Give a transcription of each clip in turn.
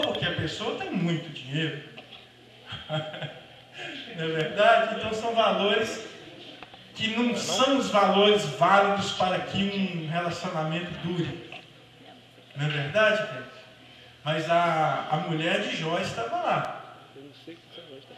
porque a pessoa tem muito dinheiro. Não é verdade? Então são valores que não são os valores válidos para que um relacionamento dure. Não é verdade, gente? Mas a mulher de Jó estava lá.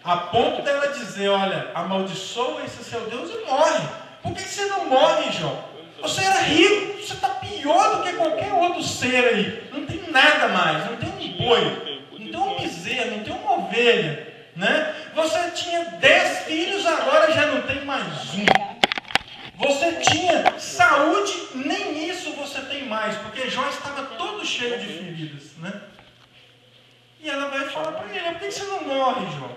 A ponto dela dizer, olha, amaldiçoa esse seu Deus e morre. Por que você não morre, Jó? Você era rico, você está pior do que qualquer outro ser aí. Não tem nada mais, não tem um boi, não tem um bezerro, não tem uma ovelha. Né? Você tinha 10 filhos, agora já não tem mais um. Você tinha saúde, nem isso você tem mais, porque Jó estava todo cheio de feridas. Né? E ela vai falar para ele, por que você não morre, Jó?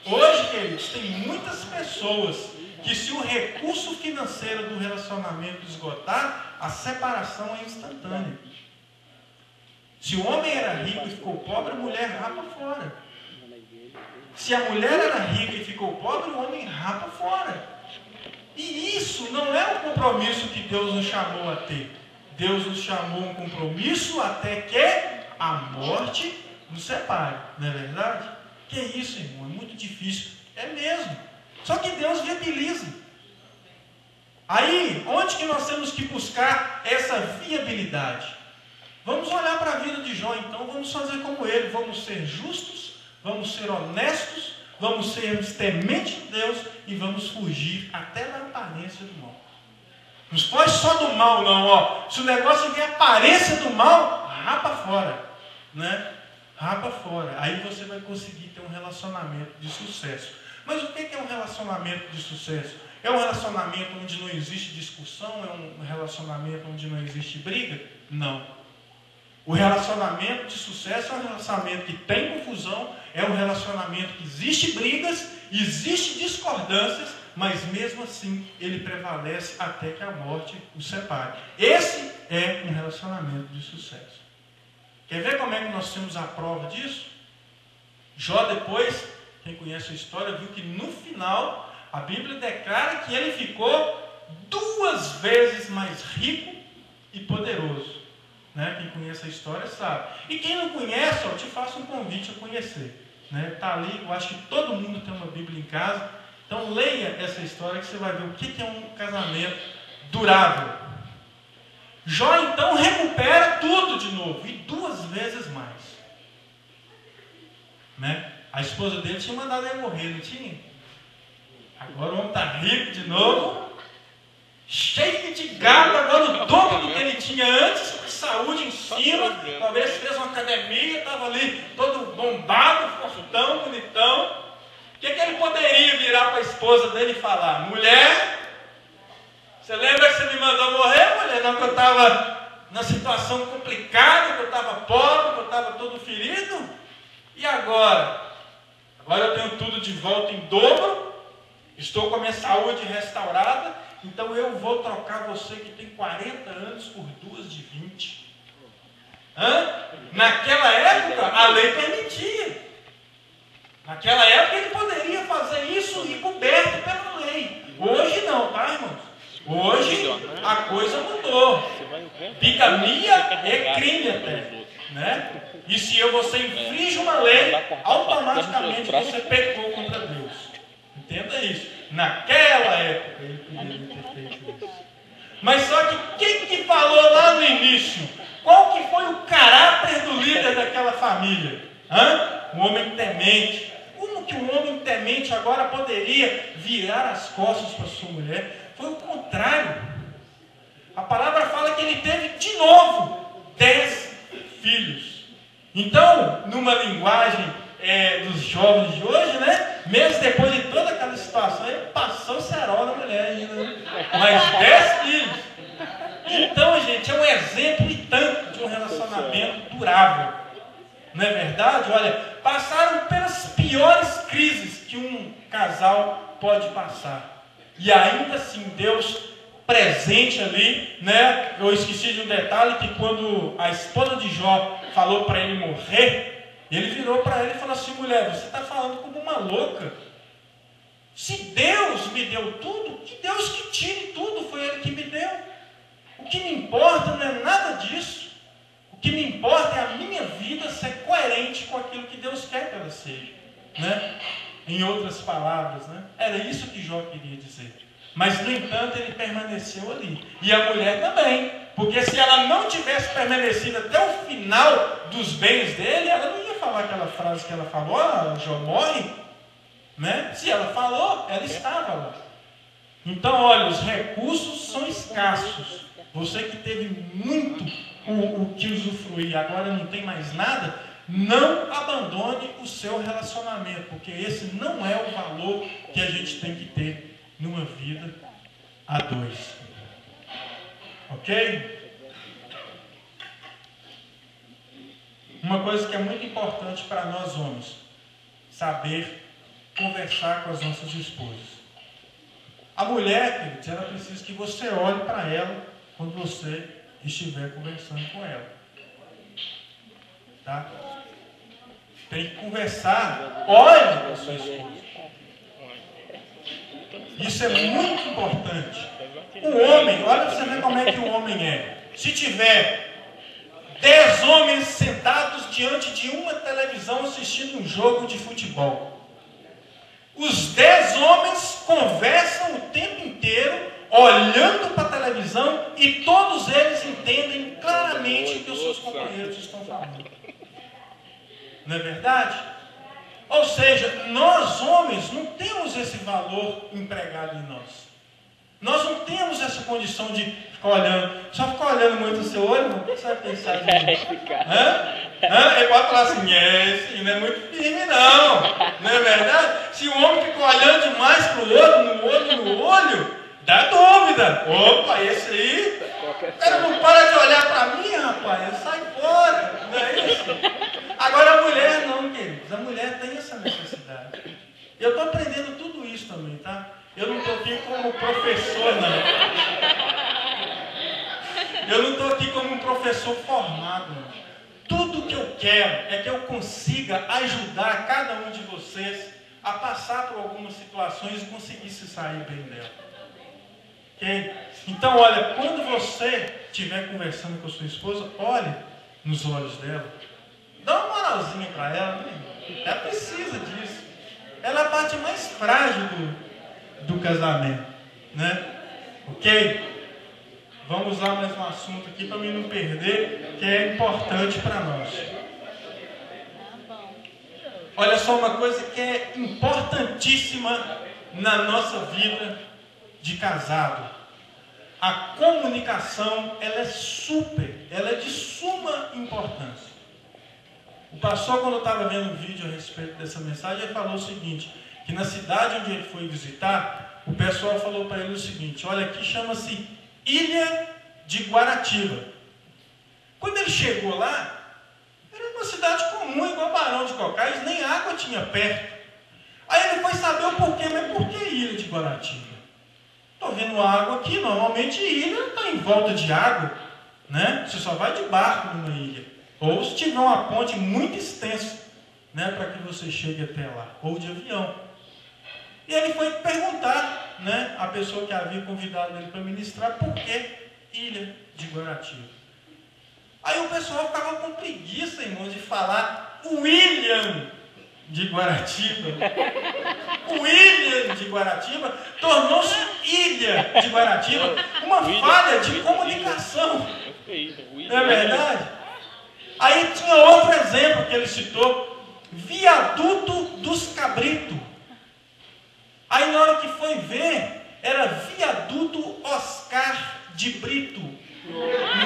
Hoje, queridos, tem muitas pessoas que se o recurso financeiro do relacionamento esgotar, a separação é instantânea. Se o homem era rico e ficou pobre, a mulher rapa fora. Se a mulher era rica e ficou pobre, o homem rapa fora. E isso não é o compromisso que Deus nos chamou a ter. Deus nos chamou a um compromisso até que a morte nos separe. Não é verdade? Que é isso, irmão? É muito difícil. É mesmo. Só que Deus viabiliza. Aí, onde que nós temos que buscar essa viabilidade? Vamos olhar para a vida de Jó, então. Vamos fazer como ele. Vamos ser justos, vamos ser honestos, vamos ser tementes de Deus e vamos fugir até da aparência do mal. Não foge só do mal, não. Ó. Se o negócio vier aparência do mal, rapa fora. Né? Rapa fora. Aí você vai conseguir ter um relacionamento de sucesso. Mas o que é um relacionamento de sucesso? É um relacionamento onde não existe discussão? É um relacionamento onde não existe briga? Não. O relacionamento de sucesso é um relacionamento que tem confusão, é um relacionamento que existe brigas, existe discordâncias, mas mesmo assim ele prevalece até que a morte o separe. Esse é um relacionamento de sucesso. Quer ver como é que nós temos a prova disso? Jó depois, quem conhece a história, viu que no final a Bíblia declara que ele ficou 2 vezes mais rico e poderoso. Né? Quem conhece a história sabe. E quem não conhece, eu te faço um convite a conhecer. Está ali, eu acho que todo mundo tem uma Bíblia em casa. Então leia essa história que você vai ver o que é um casamento durável. Jó então recupera tudo de novo, e 2 vezes mais. Né? A esposa dele tinha mandado ele morrer, não tinha? Agora o homem está rico de novo, cheio de gado, agora o dobro do que ele tinha antes, saúde em cima, talvez fez uma academia, estava ali todo bombado, fortão, bonitão. O que ele poderia virar para a esposa dele e falar? Mulher, você lembra que você me mandou morrer, mulher? Não, que eu estava na situação complicada, que eu estava pobre, que eu estava todo ferido. E agora? Agora eu tenho tudo de volta em dobro, estou com a minha saúde restaurada, então eu vou trocar você que tem 40 anos por 2 de 20. Naquela época, a lei permitia. Naquela época ele poderia fazer isso e coberto pela lei. Hoje não, tá, irmãos? Hoje a coisa mudou. Bigamia é crime até. Né? E se você infringe uma lei, automaticamente você pecou contra Deus. Entenda isso. Naquela época ele poderia ter feito isso. Mas só que quem que falou lá no início? Qual que foi o caráter do líder daquela família? Um homem temente. Como que um homem temente agora poderia virar as costas para sua mulher? Foi o contrário. A palavra fala que ele teve de novo 10 filhos. Então, numa linguagem dos jovens de hoje, né? Mesmo depois de toda aquela situação, ele passou o cerol na mulher ainda, né? Mais 10 filhos. Então, gente, é um exemplo e tanto de um relacionamento durável. Não é verdade? Olha, passaram pelas piores crises que um casal pode passar. E ainda assim, Deus presente ali, né? Eu esqueci de um detalhe, que quando a esposa de Jó falou para ele morrer, ele virou para ela e falou assim: mulher, você está falando como uma louca. Se Deus me deu tudo, que Deus que tire tudo, foi Ele que me deu. O que me importa não é nada disso. O que me importa é a minha vida ser coerente com aquilo que Deus quer que ela seja. Né? Em outras palavras, né? Era isso que Jó queria dizer. Mas, no entanto, ele permaneceu ali. E a mulher também. Porque se ela não tivesse permanecido até o final dos bens dele, ela não ia falar aquela frase que ela falou, Jó morre. Né? Se ela falou, ela estava lá. Então, olha, os recursos são escassos. Você que teve muito o que usufruir, agora não tem mais nada, não abandone o seu relacionamento, porque esse não é o valor que a gente tem que ter numa vida a dois. Ok? Uma coisa que é muito importante para nós homens, saber conversar com as nossas esposas. A mulher, queridos, ela precisa que você olhe para ela quando você estiver conversando com ela. Tá? Tem que conversar, olhe para a sua esposa. Isso é muito importante. O homem, olha para você ver como é que o homem é. Se tiver 10 homens sentados diante de uma televisão assistindo um jogo de futebol, os 10 homens conversam o tempo inteiro, olhando para a televisão, e todos eles entendem claramente o que os seus companheiros estão falando. Não é verdade? Ou seja, nós homens não temos esse valor empregado em nós. Nós não temos essa condição de ficar olhando. Só ficar olhando muito o seu olho, o que você vai pensar de mim? Ele pode falar assim, esse não é muito firme não. Não é verdade? Se o homem fica olhando demais para o outro, no olho, dá dúvida. Opa, esse aí, o cara não para de olhar para mim, rapaz, sai fora. Não é isso? Agora a mulher não, queridos. A mulher tem essa necessidade. Eu estou aprendendo tudo isso também, tá? Eu não estou aqui como professor, não. Eu não estou aqui como um professor formado, não. Tudo que eu quero é que eu consiga ajudar cada um de vocês a passar por algumas situações e conseguir se sair bem dela. Okay? Então, olha, quando você estiver conversando com a sua esposa, olhe nos olhos dela. Dá uma moralzinha para ela, né? Ela precisa disso. Ela é a parte mais frágil do casamento, né? Ok? Vamos lá mais um assunto aqui para mim não perder, que é importante para nós. Olha só uma coisa que é importantíssima na nossa vida de casado. A comunicação, ela é de suma importância. O pastor, quando eu estava vendo um vídeo a respeito dessa mensagem, ele falou o seguinte, que na cidade onde ele foi visitar, o pessoal falou para ele o seguinte, olha, aqui chama-se Ilha de Guaratiba. Quando ele chegou lá, era uma cidade comum, igual Barão de Cocais, nem água tinha perto. Aí ele foi saber o porquê, mas por que Ilha de Guaratiba? Estou vendo água aqui, normalmente ilha está em volta de água, né? Você só vai de barco numa ilha. Ou se tiver uma ponte muito extensa, né, para que você chegue até lá, ou de avião. E ele foi perguntar, né, a pessoa que havia convidado ele para ministrar, por que Ilha de Guaratiba. Aí o pessoal ficava com preguiça, irmão, de falar William de Guaratiba. William de Guaratiba tornou-se Ilha de Guaratiba, uma falha de comunicação. Não é verdade? Aí tinha outro exemplo que ele citou, Viaduto dos Cabritos. Aí na hora que foi ver, era Viaduto Oscar de Brito.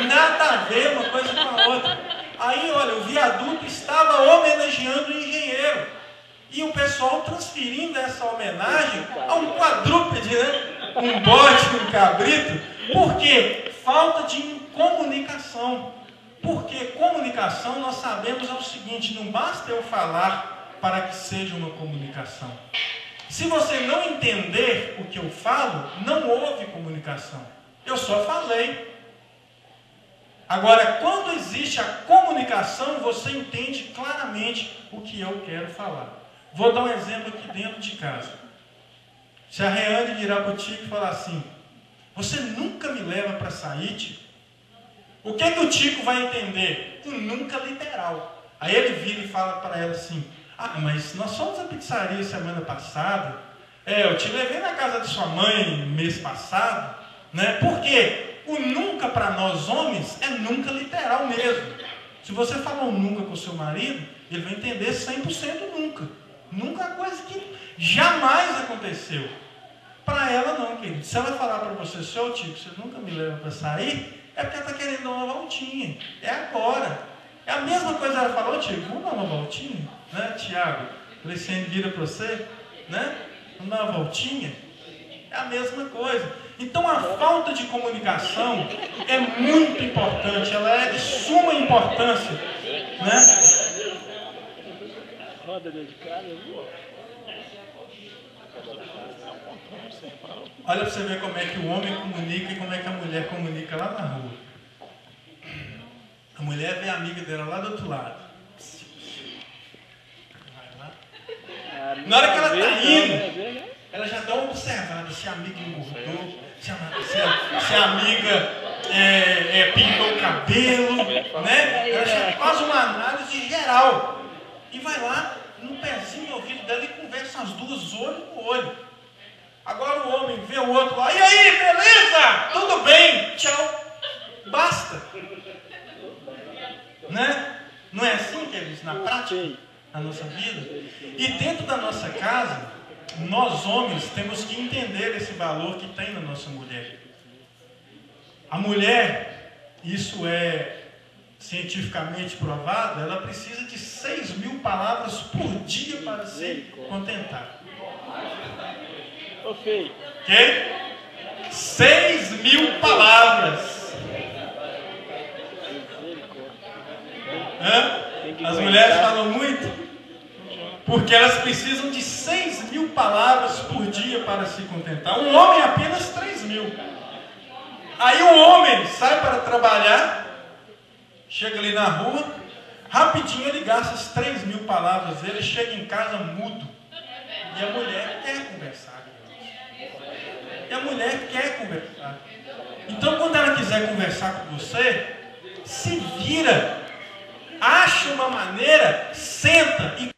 Nada a ver uma coisa com a outra. Aí, olha, o viaduto estava homenageando o engenheiro. E o pessoal transferindo essa homenagem a um quadrúpede, né? Um bode, um cabrito. Por quê? Falta de comunicação. Porque comunicação, nós sabemos, é o seguinte, não basta eu falar para que seja uma comunicação. Se você não entender o que eu falo, não houve comunicação. Eu só falei. Agora, quando existe a comunicação, você entende claramente o que eu quero falar. Vou dar um exemplo aqui dentro de casa. Se a Reane virar para o Tico e falar assim, você nunca me leva para sair, Tico? O que o Tico vai entender? O nunca literal. Aí ele vira e fala para ela assim: ah, mas nós fomos à pizzaria semana passada. Eu te levei na casa de sua mãe mês passado. Né? Por quê? O nunca para nós homens é nunca literal mesmo. Se você falar um nunca com o seu marido, ele vai entender 100% nunca. Nunca é coisa que jamais aconteceu. Para ela não, querido. Se ela falar para você, seu Tico, você nunca me leva para sair, é porque ela está querendo dar uma voltinha. É agora. É a mesma coisa que ela falou, Tico, vamos dar uma voltinha? Né, Tiago? Clecene vira para você, né? Vamos dar uma voltinha? É a mesma coisa. Então a falta de comunicação é muito importante, ela é de suma importância, né? Olha para você ver como é que o homem comunica e como é que a mulher comunica lá na rua. A mulher vê a amiga dela lá do outro lado. Na hora que ela está indo, ela já dá uma observada se a amiga engordou, se a amiga pintou o cabelo, né? Ela já faz uma análise geral e vai lá no pezinho do ouvido dela e conversa as duas olho no olho. Agora o homem vê o outro lá, e aí, beleza? Tudo bem? Tchau. Basta. Né? Não é assim que eles na prática, na nossa vida? E dentro da nossa casa, nós homens temos que entender esse valor que tem na nossa mulher. A mulher, isso é cientificamente provado, ela precisa de 6.000 palavras por dia para se contentar. Ok? 6.000 palavras. As mulheres falam muito? Porque elas precisam de 6.000 palavras por dia para se contentar. Um homem apenas 3.000. Aí o homem sai para trabalhar, chega ali na rua, rapidinho ele gasta as 3.000 palavras, ele chega em casa mudo. E a mulher quer conversar. E a mulher quer conversar. Então quando ela quiser conversar com você, se vira, acha uma maneira, senta e